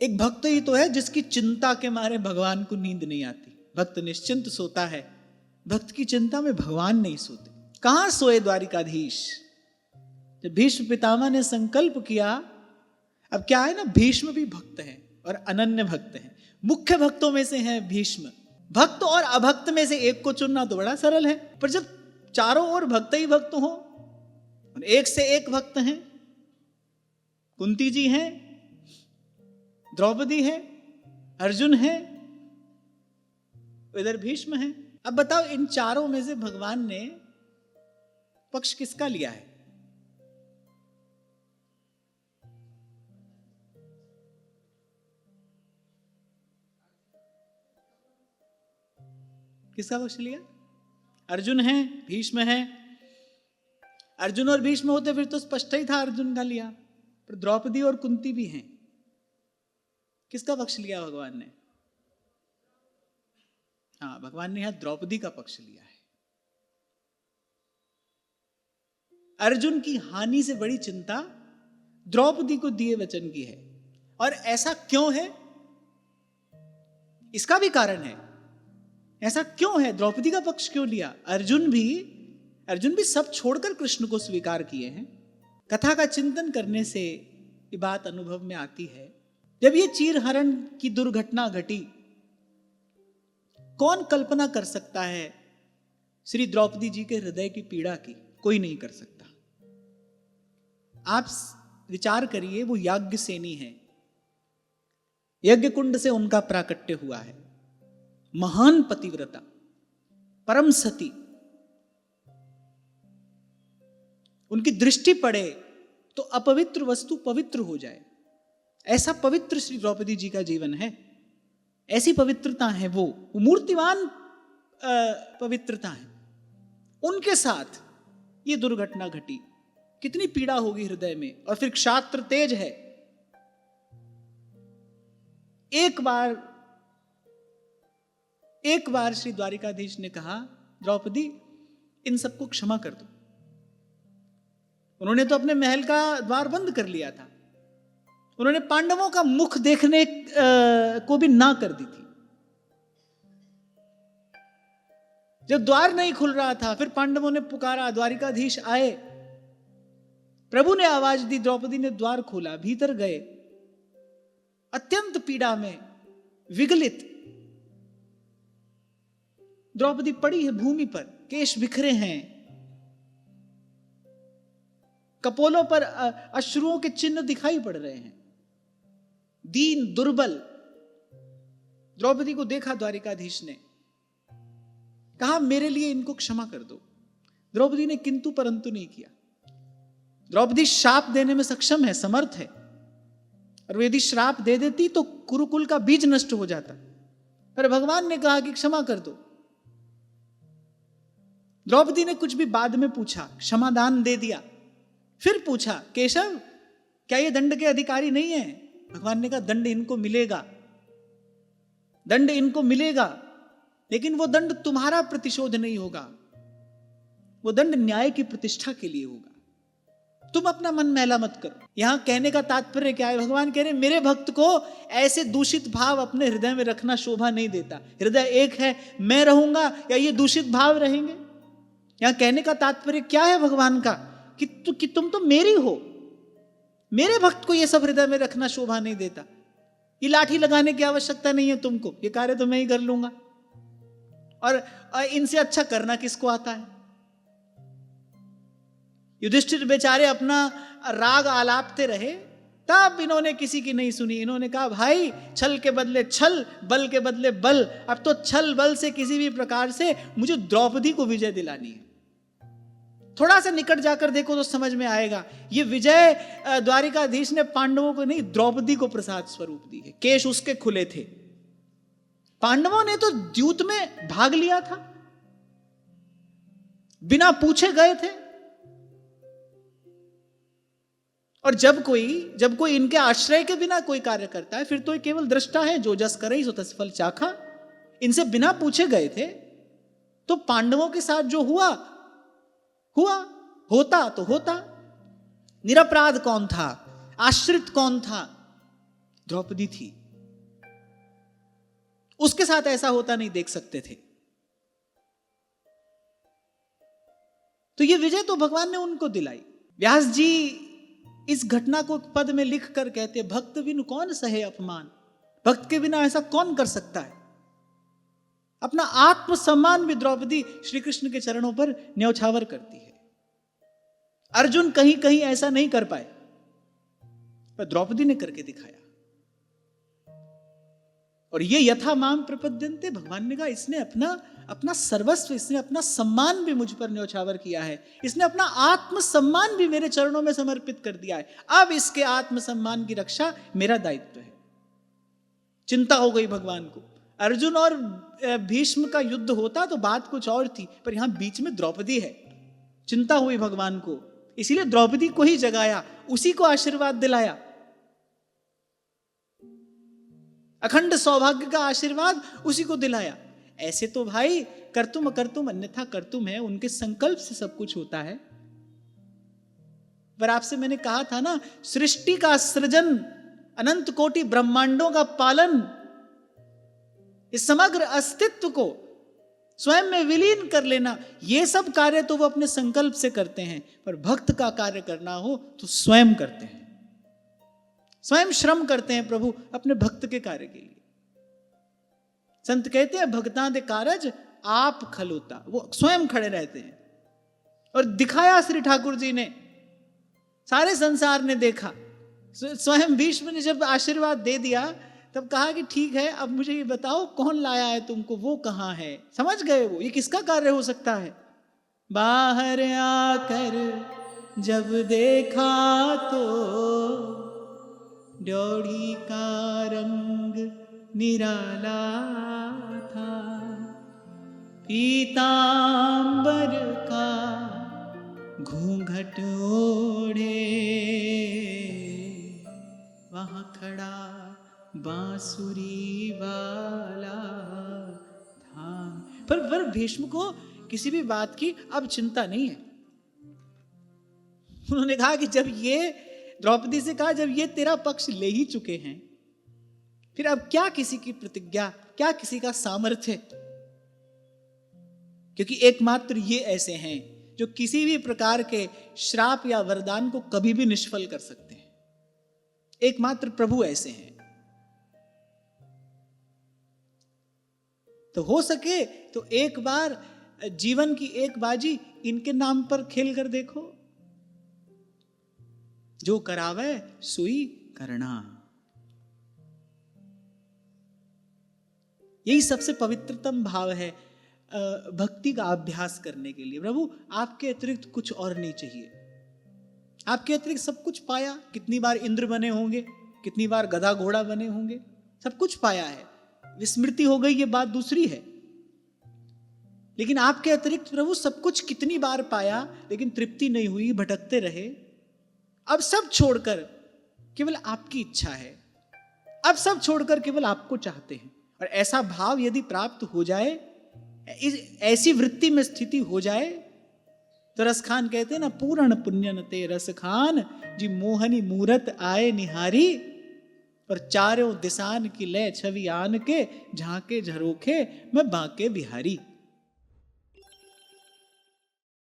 एक भक्त ही तो है जिसकी चिंता के मारे भगवान को नींद नहीं आती। भक्त निश्चिंत सोता है, भक्त की चिंता में भगवान नहीं सोते। कहां सोए द्वारिकाधीश? जब भीष्म पितामह ने संकल्प किया, अब क्या है ना, भीष्म भी भक्त हैं और अनन्य भक्त हैं। मुख्य भक्तों में से हैं भीष्म। भक्त और अभक्त में से एक को चुनना तो बड़ा सरल है, पर जब चारों ओर भक्त ही भक्त हो, एक से एक भक्त हैं, कुंती जी हैं, द्रौपदी है, अर्जुन है, इधर भीष्म है। अब बताओ, इन चारों में से भगवान ने पक्ष किसका लिया है? किसका पक्ष लिया? अर्जुन है, भीष्म है। अर्जुन और भीष्म होते फिर तो स्पष्ट ही था अर्जुन का लिया, पर द्रौपदी और कुंती भी हैं। किसका पक्ष लिया भगवान ने? हाँ, भगवान ने यहां द्रौपदी का पक्ष लिया है। अर्जुन की हानि से बड़ी चिंता द्रौपदी को दिए वचन की है। और ऐसा क्यों है? इसका भी कारण है। ऐसा क्यों है? द्रौपदी का पक्ष क्यों लिया? अर्जुन भी सब छोड़कर कृष्ण को स्वीकार किए हैं। कथा का चिंतन करने से ये बात अनुभव में आती है। जब ये चीरहरण की दुर्घटना घटी, कौन कल्पना कर सकता है श्री द्रौपदी जी के हृदय की पीड़ा की? कोई नहीं कर सकता। आप विचार करिए, वो याज्ञसेनी है, यज्ञ कुंड से उनका प्राकट्य हुआ है, महान पतिव्रता, परम सती। उनकी दृष्टि पड़े तो अपवित्र वस्तु पवित्र हो जाए। ऐसा पवित्र श्री द्रौपदी जी का जीवन है, ऐसी पवित्रता है, वो मूर्तिमान पवित्रता है। उनके साथ ये दुर्घटना घटी, कितनी पीड़ा होगी हृदय में। और फिर क्षात्र तेज है। एक बार श्री द्वारिकाधीश ने कहा, द्रौपदी इन सबको क्षमा कर दो। उन्होंने तो अपने महल का द्वार बंद कर लिया था, उन्होंने पांडवों का मुख देखने को भी ना कर दी थी। जब द्वार नहीं खुल रहा था, फिर पांडवों ने पुकारा, द्वारिकाधीश आए, प्रभु ने आवाज दी, द्रौपदी ने द्वार खोला, भीतर गए। अत्यंत पीड़ा में विगलित द्रौपदी पड़ी है भूमि पर, केश बिखरे हैं, कपोलों पर अश्रुओं के चिन्ह दिखाई पड़ रहे हैं, दीन दुर्बल। द्रौपदी को देखा द्वारिकाधीश ने, कहा मेरे लिए इनको क्षमा कर दो। द्रौपदी ने किंतु परंतु नहीं किया। द्रौपदी श्राप देने में सक्षम है, समर्थ है, और यदि श्राप दे देती तो कुरुकुल का बीज नष्ट हो जाता। पर भगवान ने कहा कि क्षमा कर दो। द्रौपदी ने कुछ भी बाद में पूछा, क्षमादान दे दिया। फिर पूछा, केशव क्या ये दंड के अधिकारी नहीं है? भगवान ने कहा, दंड इनको मिलेगा, दंड इनको मिलेगा, लेकिन वो दंड तुम्हारा प्रतिशोध नहीं होगा, वो दंड न्याय की प्रतिष्ठा के लिए होगा। तुम अपना मन मैला मत करो। यहां कहने का तात्पर्य क्या है? भगवान कह रहे मेरे भक्त को ऐसे दूषित भाव अपने हृदय में रखना शोभा नहीं देता। हृदय एक है, मैं रहूंगा या ये दूषित भाव रहेंगे? यहां कहने का तात्पर्य क्या है भगवान का? कि तुम तो मेरी हो, मेरे भक्त को ये सब हृदय में रखना शोभा नहीं देता। ये लाठी लगाने की आवश्यकता नहीं है तुमको, ये कार्य तो मैं ही कर लूंगा। और इनसे अच्छा करना किसको आता है? युधिष्ठिर बेचारे अपना राग आलापते रहे, तब इन्होंने किसी की नहीं सुनी। इन्होंने कहा, भाई छल के बदले छल, बल के बदले बल। अब तो छल बल से किसी भी प्रकार से मुझे द्रौपदी को विजय दिलानी है। थोड़ा सा निकट जाकर देखो तो समझ में आएगा। ये विजय द्वारिकाधीश ने पांडवों को नहीं, द्रौपदी को प्रसाद स्वरूप दी है। केश उसके खुले थे। पांडवों ने तो द्यूत में भाग लिया था, बिना पूछे गए थे। और जब कोई इनके आश्रय के बिना कोई कार्य करता है, फिर तो ये केवल दृष्टा है, जो जस करे सो तस फल चाखा। इनसे बिना पूछे गए थे, तो पांडवों के साथ जो हुआ, होता तो होता। निरपराध कौन था? आश्रित कौन था? द्रौपदी थी, उसके साथ ऐसा होता नहीं देख सकते थे। तो ये विजय तो भगवान ने उनको दिलाई। व्यास जी इस घटना को पद में लिख कर कहते, भक्त बिन कौन सहे अपमान, भक्त के बिना ऐसा कौन कर सकता है। अपना आत्मसम्मान भी द्रौपदी श्री कृष्ण के चरणों पर न्यौछावर करती है। अर्जुन कहीं कहीं ऐसा नहीं कर पाए, पर द्रौपदी ने करके दिखाया। और ये यथा माम प्रपद्यन्ते, भगवान ने कहा इसने अपना सर्वस्व, इसने अपना सम्मान भी मुझ पर न्यौछावर किया है, इसने अपना आत्मसम्मान भी मेरे चरणों में समर्पित कर दिया है। अब इसके आत्मसम्मान की रक्षा मेरा दायित्व है। चिंता हो गई भगवान को। अर्जुन और भीष्म का युद्ध होता तो बात कुछ और थी, पर यहां बीच में द्रौपदी है। चिंता हुई भगवान को, इसीलिए द्रौपदी को ही जगाया, उसी को आशीर्वाद दिलाया। अखंड सौभाग्य का आशीर्वाद उसी को दिलाया। ऐसे तो भाई कर्तुम अकर्तुम अन्यथा कर्तुम है, उनके संकल्प से सब कुछ होता है। पर आपसे मैंने कहा था ना, सृष्टि का सृजन, अनंत कोटि ब्रह्मांडों का पालन, इस समग्र अस्तित्व को स्वयं में विलीन कर लेना, ये सब कार्य तो वो अपने संकल्प से करते हैं। पर भक्त का कार्य करना हो तो स्वयं करते हैं, स्वयं श्रम करते हैं प्रभु अपने भक्त के कार्य के लिए। संत कहते हैं भक्तां दे कारज आप खलोता, वो स्वयं खड़े रहते हैं। और दिखाया श्री ठाकुर जी ने, सारे संसार ने देखा। स्वयं भीष्म ने जब आशीर्वाद दे दिया तब कहा कि ठीक है, अब मुझे ये बताओ कौन लाया है तुमको, वो कहां है। समझ गए वो, ये किसका कार्य हो सकता है। बाहर आकर जब देखा तो ड्योढ़ी का रंग निराला था, पीतांबर का घूंघट ओढ़े वहां खड़ा बांसुरी वाला था। पर भीष्म को किसी भी बात की अब चिंता नहीं है। उन्होंने कहा कि जब ये द्रौपदी से कहा, जब ये तेरा पक्ष ले ही चुके हैं, फिर अब क्या किसी की प्रतिज्ञा, क्या किसी का सामर्थ्य। क्योंकि एकमात्र ये ऐसे हैं जो किसी भी प्रकार के श्राप या वरदान को कभी भी निष्फल कर सकते हैं। एकमात्र प्रभु ऐसे हैं। तो हो सके तो एक बार जीवन की एक बाजी इनके नाम पर खेल कर देखो। जो करावे सुई करना, यही सबसे पवित्रतम भाव है भक्ति का अभ्यास करने के लिए। प्रभु आपके अतिरिक्त कुछ और नहीं चाहिए। आपके अतिरिक्त सब कुछ पाया। कितनी बार इंद्र बने होंगे, कितनी बार गधा घोड़ा बने होंगे, सब कुछ पाया है। विस्मृति हो गई ये बात दूसरी है, लेकिन आपके अतिरिक्त प्रभु सब कुछ कितनी बार पाया, लेकिन तृप्ति नहीं हुई, भटकते रहे। अब सब छोड़कर केवल आपकी इच्छा है, अब सब छोड़कर केवल आपको चाहते हैं। और ऐसा भाव यदि प्राप्त हो जाए, ऐसी वृत्ति में स्थिति हो जाए, तो रसखान कहते हैं ना, पूर्ण पुण्यन ते रसखान जी मोहनी मूरत आए निहारी, और चारों दिसान की लय छवि आन के झांके झरोखे मैं बांके बिहारी।